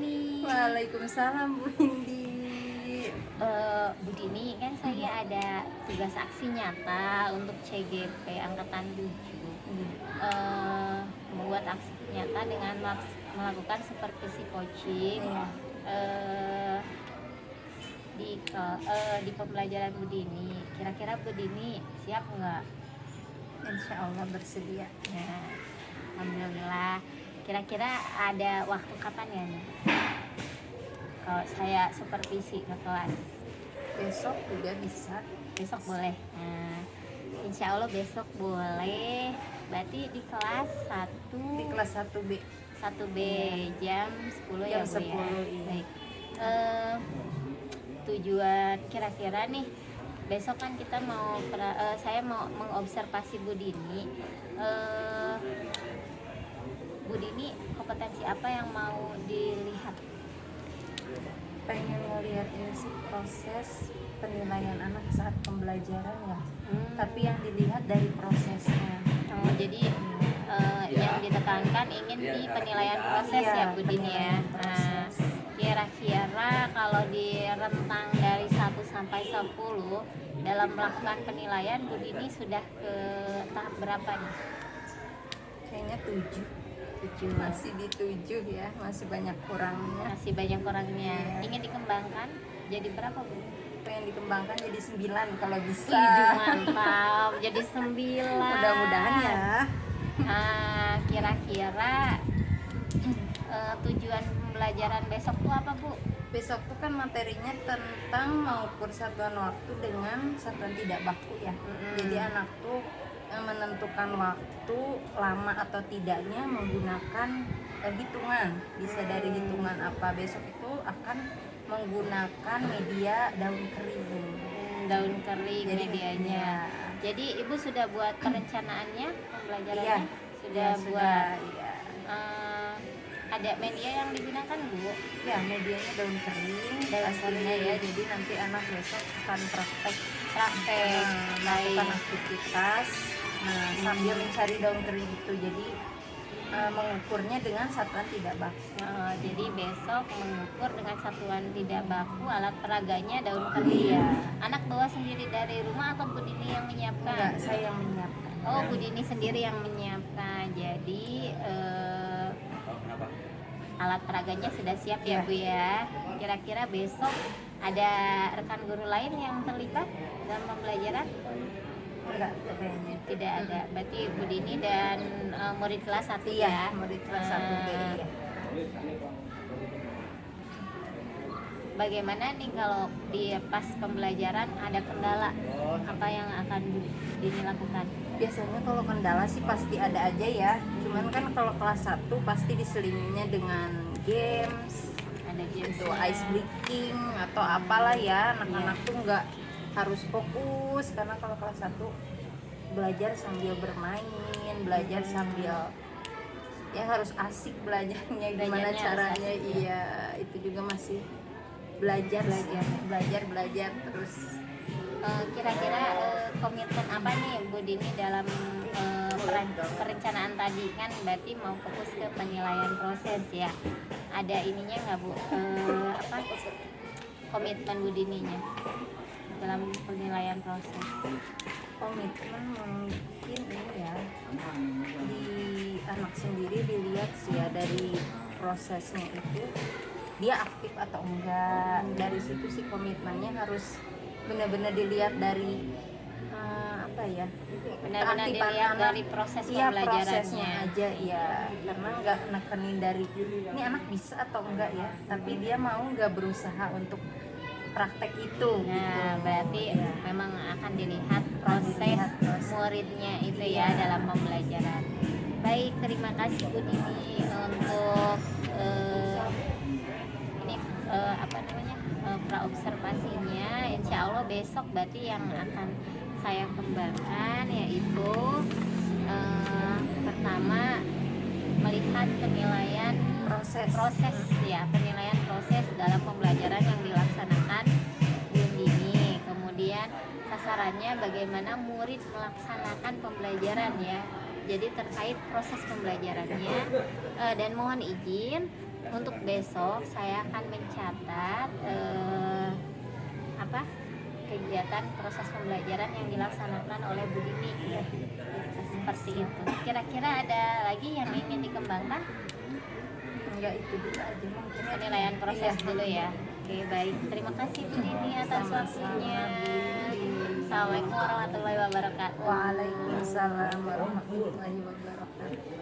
Dini. Waalaikumsalam Bu Indi. Bu Dini, kan saya ada tugas aksi nyata untuk CGP Angkatan 7. Membuat aksi nyata dengan melakukan supervisi coaching di pembelajaran Bu Dini. Kira-kira Bu Dini siap nggak? Insya Allah bersedia. Nah, alhamdulillah. Kira-kira ada waktu kapan ya nih? Kalau saya supervisi ke kelas Besok juga bisa. besok boleh. Nah, insya Allah besok boleh. Berarti di kelas 1 Di kelas 1B. 1B jam 10 ya Jam Bu ya. 10, iya. Baik. Tujuan kira-kira nih besok kan kita saya mau mengobservasi Bu Dini. Bu Dini, kompetensi apa yang mau dilihat? Pengen ngeliat ini sih proses penilaian anak saat pembelajaran ya. Tapi yang dilihat dari prosesnya. Jadi yang ditekankan ingin di penilaian proses Iya, ya Bu Dini ya. penilaian proses. Kira-kira kalau di rentang dari 1 sampai 10 dalam melakukan penilaian, Bu Dini sudah ke tahap berapa nih? Kayaknya 7. 7. Masih di 7 ya, masih banyak kurangnya. Masih banyak kurangnya. Iya. Ingin dikembangkan jadi berapa Bu? Pengen dikembangkan jadi 9 kalau bisa. 7, mantap. Jadi 9. Mudah-mudahan ya. Kira-kira tujuan pembelajaran besok tuh apa Bu? Besok tuh kan materinya tentang mengukur satuan waktu dengan satuan tidak baku ya. Jadi anak tuh menentukan waktu lama atau tidaknya menggunakan hitungan. Bisa dari hitungan apa. Besok itu akan menggunakan media daun kering. Daun kering Jadi, medianya. ya. Jadi Ibu sudah buat perencanaannya pembelajarannya? Iya. Sudah Ya, buat. iya. Ada media yang digunakan Bu? Ya, medianya daun kering aslinya ya. Jadi nanti anak besok akan praktek melakukan aktivitas sambil mencari daun kering itu. Jadi mengukurnya dengan satuan tidak baku. Jadi besok mengukur dengan satuan tidak baku, alat peraganya daun kering. Iya. Anak bawa sendiri dari rumah atau Bu Dini yang menyiapkan? Enggak, saya yang menyiapkan. Oh, Bu Dini sendiri yang menyiapkan. Jadi alat peraganya sudah siap ya Bu ya. Kira-kira besok ada rekan guru lain yang terlibat dalam pembelajaran? Enggak, kayaknya Tidak ada. Berarti Bu Dini dan murid kelas 1 iya, ya. murid kelas 1B ya. Bagaimana nih kalau di pas pembelajaran ada kendala? Apa yang akan Bu Dini lakukan? Biasanya kalau kendala sih pasti ada aja ya. Cuman kan kalau kelas 1 pasti diselinginya dengan games, Ada itu gamesnya. ice breaking atau apalah ya. Anak-anak tuh nggak harus fokus karena kalau kelas 1 belajar sambil bermain, belajar sambil ya harus asik belajarnya, gimana Belajarnya harus caranya. asik, Iya, itu juga masih belajar terus. Kira-kira komitmen apa nih Bu Dini dalam perencanaan tadi? Kan berarti mau fokus ke penilaian proses ya. Ada ininya nggak Bu? Komitmen Bu Dininya dalam penilaian proses? Komitmen mungkin ini ya, di anak sendiri dilihat sih ya dari prosesnya itu dia aktif atau enggak. Dari situ sih komitmennya harus benar-benar dilihat dari apa ya, Benar-benar keaktifan dilihat anak. dari proses Iya, pembelajarannya. prosesnya aja ya, karena nggak nekenin dari ini anak bisa atau enggak ya, tapi dia mau nggak berusaha untuk praktek itu Nah, gitu. berarti Ya. memang akan dilihat proses Dilihat proses. muridnya itu Iya. ya dalam pembelajaran. Baik, terima kasih Bu Dini untuk ini praobservasinya. Insya Allah besok berarti yang akan saya kembangkan yaitu pertama melihat penilaian proses ya, penilaian proses dalam pembelajaran yang dilaksanakan Bu Dini. Kemudian sasarannya bagaimana murid melaksanakan pembelajaran ya. Jadi terkait proses pembelajarannya dan mohon izin untuk besok saya akan mencatat kegiatan proses pembelajaran yang dilaksanakan oleh Bu Dini. Seperti itu. Kira-kira ada lagi yang ingin dikembangkan? Enggak, itu dulu aja mungkin. Penilaian proses dulu ya. Oke, baik. Terima kasih Bu Dini atas waktunya. Assalamualaikum warahmatullahi wabarakatuh. Waalaikumsalam warahmatullahi wabarakatuh.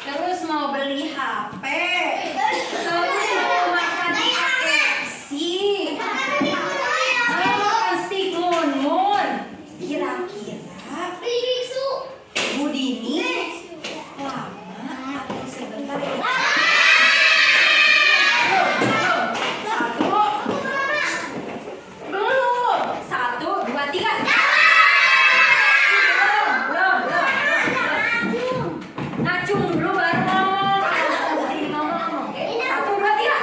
Terus mau beli HP, terus mau makan di KFC, mau makan steak mun. Kira-kira Bu Dini lama atau sebentar? Satu, dua, tiga. Ngacung dulu baru ngomong. Ngomong. Satu, dua, tiga.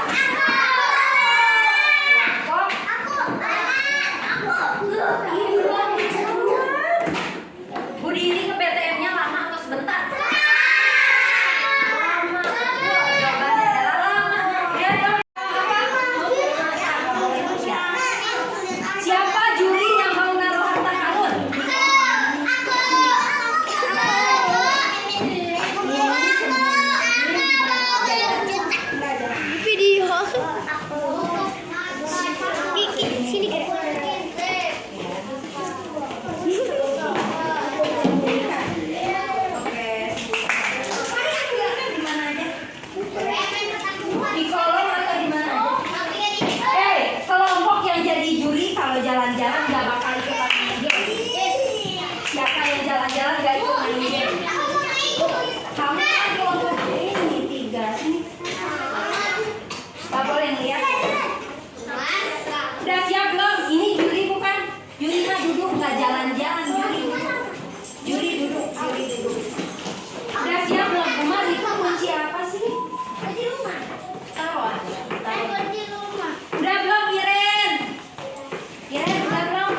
Bu Dini ke BTM-nya lama atau sebentar? Lama. Jawabannya adalah lama. Ya dong. Siapa juri yang mau naruh harta karun? Video. Kiki, sini Kiki. Di kolom atau di mana aja? Kelompok yang jadi juri kalau jalan-jalan nggak bakal ikutan main game. Siapa yang jalan-jalan nggak ikut main game? Kamu kan kelompok ini tiga sini. Nggak boleh ngeliat. Udah siap belum? Ini juri bukan? Juri mah duduk nggak jalan-jalan. Juri duduk. Udah siap belum? Umar itu kunci apa sih? Taruh aja. Udah belum, Iren? Iren udah belum?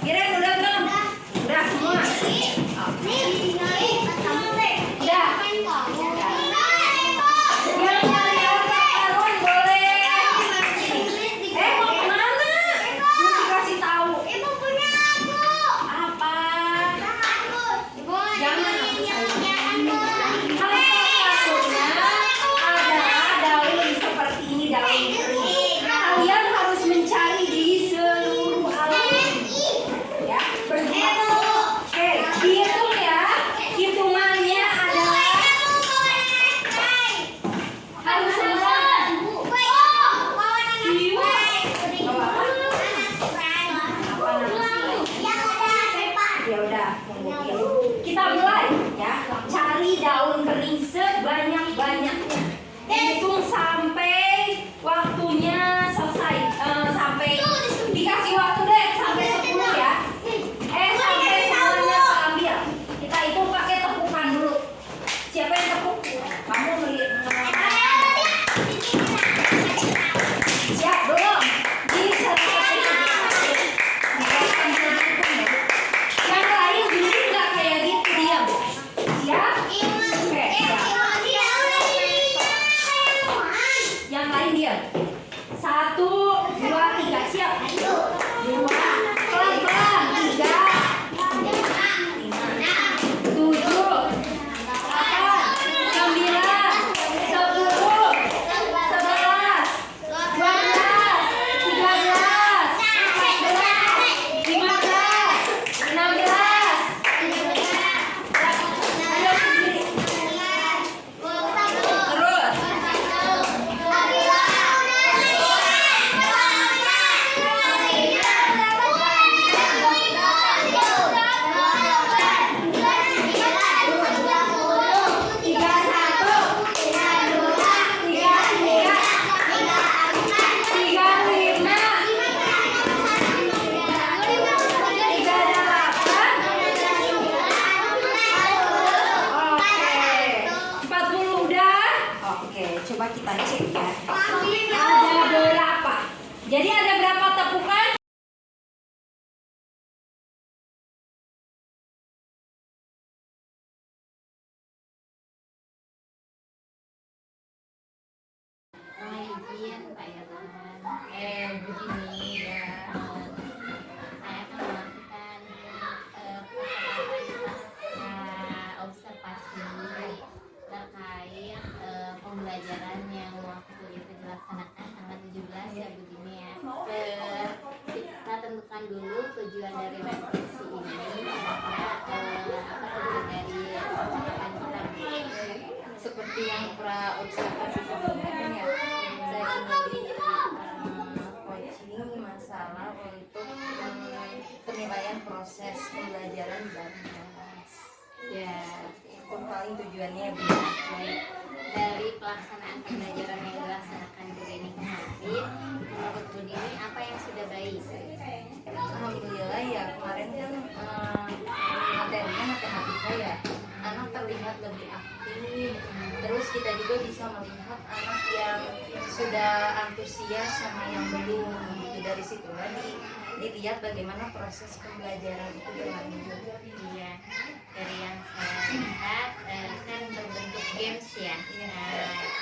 Iren udah belum? Udah semua. Udah. Yang nyari harta karun boleh. Mau kemana? Belum dikasih tahu. Iya Pak Irwan. Begini ya, saya akan melakukan observasi terkait pembelajaran yang waktu itu dilaksanakan tanggal 17 ya begini ya. Kita tentukan dulu tujuan dari refleksi ini, kira-kira apa tujuan dari percakapan kita Seperti yang pra observasi sebelumnya kan ya, saya ini coaching masalah untuk penilaian proses pembelajaran bareng kelas. ya. Itu paling tujuannya Bu. Baik, dari pelaksanaan pembelajaran yang dilaksanakan Bu Dini kemarin, menurut Bu Dini apa yang sudah baik? Alhamdulillah ya, kemarin kan materinya matematika ya, anak terlihat lebih aktif. Terus kita juga bisa melihat anak yang sudah antusias sama yang belum gitu. Dari situ dilihat bagaimana proses pembelajaran itu berlanjut. Iya, dari yang saya lihat kan berbentuk games ya.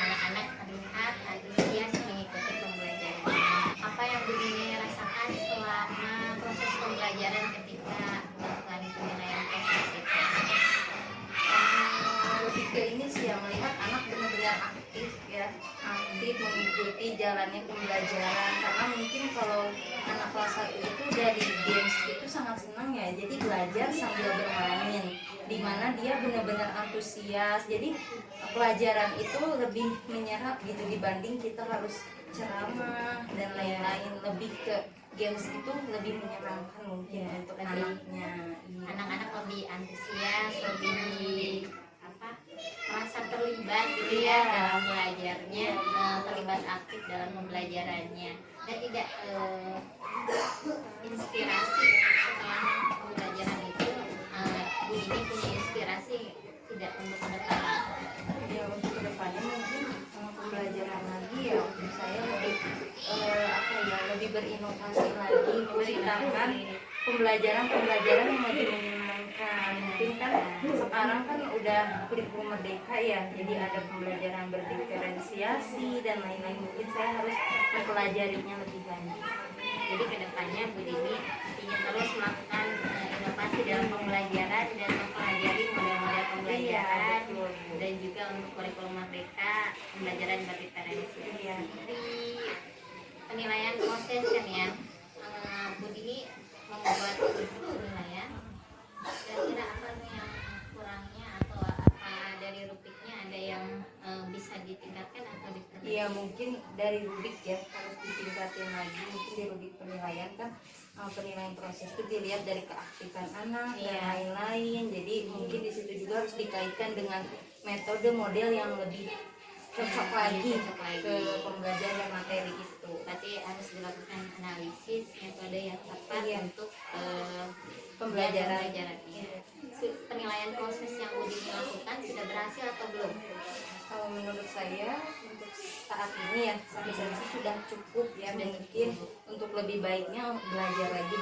Anak-anak terlihat antusias mengikuti pembelajaran. Apa yang Bu Dini rasakan selama proses pembelajaran ketika melakukan penilaian proses itu? Lebih ke ini sih ya, melihat anak benar-benar aktif ya, aktif mengikuti jalannya pembelajaran. Karena mungkin kalau anak kelas 1 itu dari games itu sangat senang ya, jadi belajar sambil bermain, dimana dia benar-benar antusias. Jadi pelajaran itu lebih menyerap gitu dibanding kita harus ceramah dan lain-lain. Lebih ke games itu lebih menyenangkan mungkin untuk anaknya. Anak-anak lebih antusias, lebih merasa terlibat gitu ya dalam belajarnya, terlibat aktif dalam pembelajarannya, dan tidak inspirasi setelah pembelajaran itu. Bu ini punya inspirasi tidak untuk ke depan? Ya untuk kedepannya mungkin pembelajaran lagi ya, untuk saya lebih lebih berinovasi lagi, menciptakan pembelajaran yang lebih menyenangkan. Mungkin kan sekarang kan udah kurikulum merdeka ya, jadi ada pembelajaran berdiferensiasi dan lain-lain. Mungkin saya harus mempelajarinya lebih lanjut. Jadi kedepannya Bu Dini ingin terus melakukan inovasi dalam pembelajaran dan mempelajari model-model pembelajaran, dan juga untuk kurikulum merdeka pembelajaran berdiferensiasi. Di penilaian proses kan ya, Bu Dini membuat penilaian, kira-kira apa nih yang kurangnya atau apa dari rubriknya ada yang bisa ditingkatkan atau diperbaiki? Iya mungkin dari rubrik ya harus ditingkatin lagi. Mungkin di rubrik penilaian kan penilaian proses itu dilihat dari keaktifan anak dan lain-lain. Jadi mungkin di situ juga harus dikaitkan dengan metode model yang lebih cocok lagi ke pembelajaran materi itu. Berarti harus dilakukan analisis metode yang tepat untuk pembelajaran. Penilaian proses yang Bu Dini lakukan sudah berhasil atau belum? Kalau menurut saya untuk saat ini ya sampai saat ini sudah cukup ya. Mungkin untuk lebih baiknya belajar lagi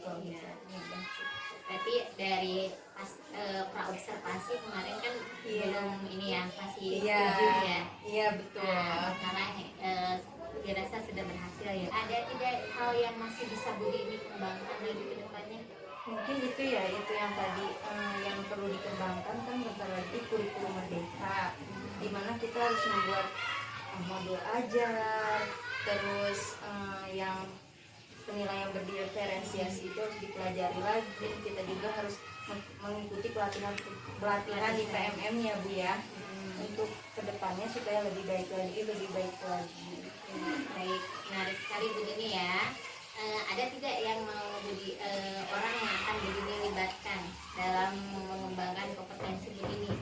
kalau misalnya. Berarti dari pas pra observasi kemarin kan belum ini ya, masih 7 ya. Iya betul. Sekarang dirasa sudah berhasil ya. Ada tidak hal yang masih bisa Bu Dini kembangkan lagi ke depannya? Mungkin itu ya, itu yang tadi yang perlu dikembangkan kan bentar lagi kurikulum merdeka, dimana kita harus membuat modul ajar, terus yang penilaian berdiferensiasi itu harus dipelajari lagi. Kita juga harus mengikuti pelatihan di PMM ya Bu ya, untuk kedepannya supaya lebih baik lagi. Baik, menarik sekali Bu Dini ya. Ada tidak yang mau orang yang akan Bu Dini libatkan dalam mengembangkan kompetensi Bu Dini?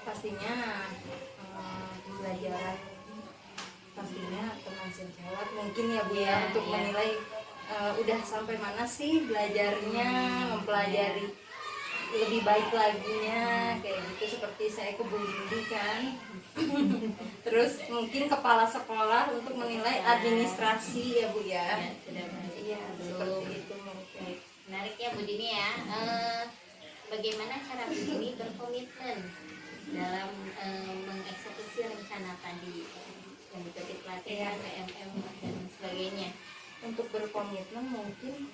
Pastinya pembelajaran, pastinya teman sejawat mungkin ya Bu ya, untuk menilai udah sampai mana sih belajarnya, mempelajari lebih baik laginya kayak gitu. Seperti saya ke Bu Indi kan. Terus mungkin kepala sekolah untuk menilai administrasi ya Bu ya. Iya seperti itu mungkin. Menarik ya Bu Dini ya. Bagaimana cara Bu Dini berkomitmen dalam mengeksekusi rencana tadi? mengikuti pelatihan PMM dan sebagainya. Untuk berkomitmen mungkin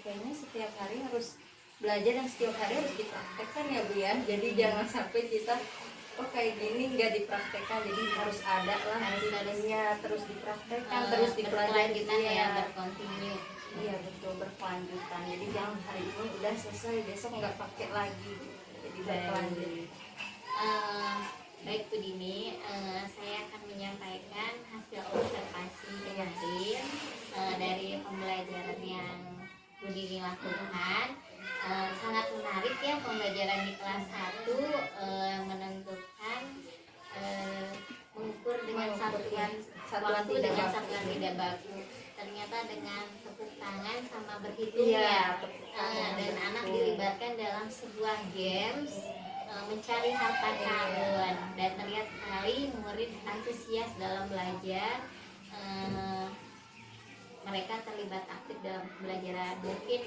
kayaknya setiap hari harus belajar dan setiap hari harus dipraktekkan ya Bu ya. Jadi jangan sampai kita oh kayak gini nggak dipraktekkan, jadi harus ada lah harusnya terus dipraktekkan, terus dipelajari ya, berkontinu. Iya betul, berkelanjutan. Jadi jangan hari ini udah selesai besok nggak pakai lagi, jadi berkelanjut. Baik Bu Dini, saya akan menyampaikan hasil observasi kemarin dari pembelajaran yang Bu Dini lakukan. Sangat menarik ya pembelajaran di kelas 1, menentukan mengukur dengan satuan waktu dengan satuan tidak baku. Ternyata dengan tepuk tangan sama berhitung ya, dan anak dilibatkan dalam sebuah games mencari harta karun, dan terlihat sekali murid antusias dalam belajar. Mereka terlibat aktif dalam pembelajaran. Mungkin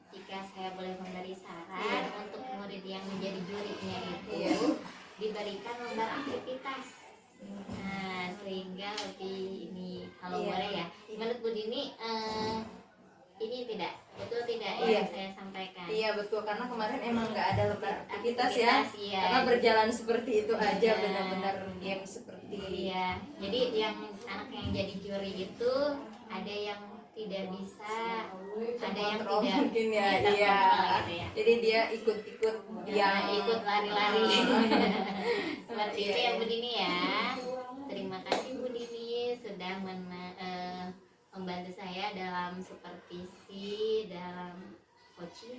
jika saya boleh memberi saran untuk murid yang menjadi jurinya itu diberikan lembar aktivitas, sehingga lebih ini kalau boleh ya. Menurut Bu Dini ini betul tidak yang saya sampaikan? Iya betul, karena kemarin emang nggak ada lembar aktivitas ya, karena berjalan seperti itu aja, benar-benar game seperti. Iya, jadi yang anak yang jadi juri itu ada yang tidak bisa, ada yang tidak mungkin ya, gitu ya. Jadi dia ikut-ikut, ikut lari-lari. Seperti itu ya Bu Dini ya. Terima kasih Bu Dini sudah membantu saya dalam supervisi, dalam coaching